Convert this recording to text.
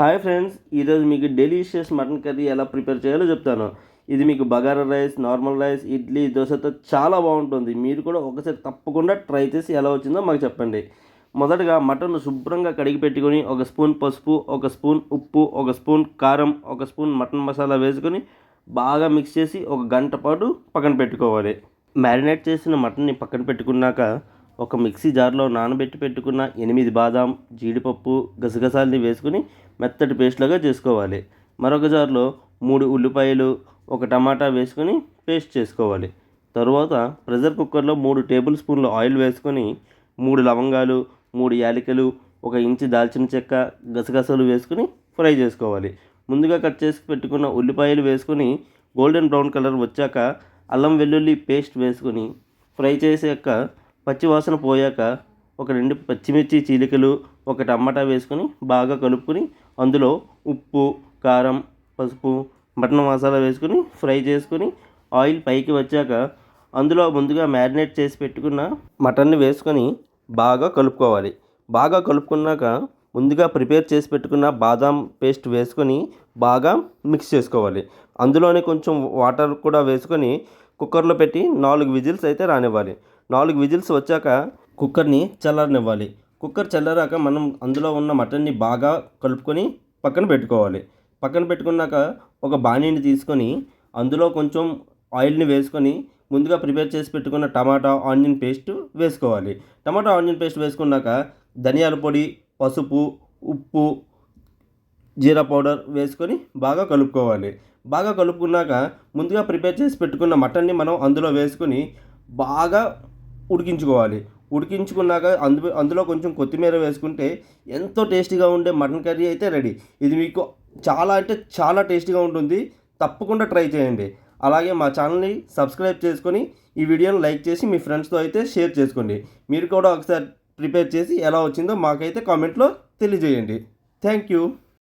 Hi friends, ఈరోజు మీకు delicious mutton curry ఎలా ప్రిపేర్ చేయాలో చెప్తాను. ఇది మీకు bagara rice, normal rice, idli, దోశతో చాలా బాగుంటుంది. మీరు కూడా ఒకసారి తప్పకుండా ట్రై చేసి ఎలా వచ్చిందో మాకు చెప్పండి. మొదటగా మటన్ శుభ్రంగా కడిగి పెట్టుకొని ఒక స్పూన్ పసుపు, ఒక స్పూన్ ఉప్పు, ఒక స్పూన్ కారం, ఒక స్పూన్ మటన్ మసాలా వేసుకొని బాగా మిక్స్ చేసి ఒక గంట పాటు పక్కన పెట్టుకోవాలి. మ్యారినేట్ చేసిన మటన్ని పక్కన పెట్టుకున్నాక ఒక మిక్సీ జార్లో నానబెట్టి పెట్టుకున్న 8 బాదాం, జీడిపప్పు, గసగసాలని వేసుకుని మెత్తటి పేస్ట్లాగా చేసుకోవాలి. మరొక జార్లో 3 ఉల్లిపాయలు, ఒక టమాటా వేసుకొని పేస్ట్ చేసుకోవాలి. తరువాత ప్రెషర్ కుక్కర్లో 3 టేబుల్ స్పూన్ల ఆయిల్ వేసుకొని 3 లవంగాలు, 3 యాలకులు, 1 ఇంచు దాల్చిన చెక్క, గసగసాలు వేసుకుని ఫ్రై చేసుకోవాలి. ముందుగా కట్ చేసి పెట్టుకున్న ఉల్లిపాయలు వేసుకొని గోల్డెన్ బ్రౌన్ కలర్ వచ్చాక అల్లం వెల్లుల్లి పేస్ట్ వేసుకొని ఫ్రై చేసాక పచ్చివాసన పోయాక ఒక 2 పచ్చిమిర్చి చీలికలు, 1 టమాటా వేసుకొని బాగా కలుపుకొని అందులో ఉప్పు, కారం, పసుపు, మటన్ మసాలా వేసుకొని ఫ్రై చేసుకొని ఆయిల్ పైకి వచ్చాక అందులో ముందుగా మ్యారినేట్ చేసి పెట్టుకున్న మటన్ని వేసుకొని బాగా కలుపుకోవాలి. బాగా కలుపుకున్నాక ముందుగా ప్రిపేర్ చేసి పెట్టుకున్న బాదాం పేస్ట్ వేసుకొని బాగా మిక్స్ చేసుకోవాలి. అందులోనే కొంచెం వాటర్ కూడా వేసుకొని కుక్కర్లో పెట్టి 4 విజిల్స్ అయితే రానివ్వాలి. 4 విజిల్స్ వచ్చాక కుక్కర్ని చల్లారనివ్వాలి. కుక్కర్ చల్లారాక మనం అందులో ఉన్న మటన్ని బాగా కలుపుకొని పక్కన పెట్టుకోవాలి. పక్కన పెట్టుకున్నాక ఒక బాణీని తీసుకొని అందులో కొంచెం ఆయిల్ని వేసుకొని ముందుగా ప్రిపేర్ చేసి పెట్టుకున్న టమాటా ఆనియన్ పేస్ట్ వేసుకోవాలి. టమాటా ఆనియన్ పేస్ట్ వేసుకున్నాక ధనియాల పొడి, పసుపు, ఉప్పు, జీరా పౌడర్ వేసుకొని బాగా కలుపుకోవాలి. బాగా కలుపుకున్నాక ముందుగా ప్రిపేర్ చేసి పెట్టుకున్న మటన్ని మనం అందులో వేసుకొని బాగా ఉడికించుకోవాలి. ఉడికించుకున్నాక అందులో కొంచెం కొత్తిమీర వేసుకుంటే ఎంతో టేస్టీగా ఉండే మటన్ కర్రీ అయితే రెడీ. ఇది మీకు చాలా అంటే చాలా టేస్టీగా ఉంటుంది. తప్పకుండా ట్రై చేయండి. అలాగే మా ఛానల్ని సబ్స్క్రైబ్ చేసుకొని ఈ వీడియోని లైక్ చేసి మీ ఫ్రెండ్స్తో అయితే షేర్ చేసుకోండి. మీరు కూడా ఒకసారి ప్రిపేర్ చేసి ఎలా వచ్చిందో మాకైతే కామెంట్లో తెలియజేయండి. Thank you.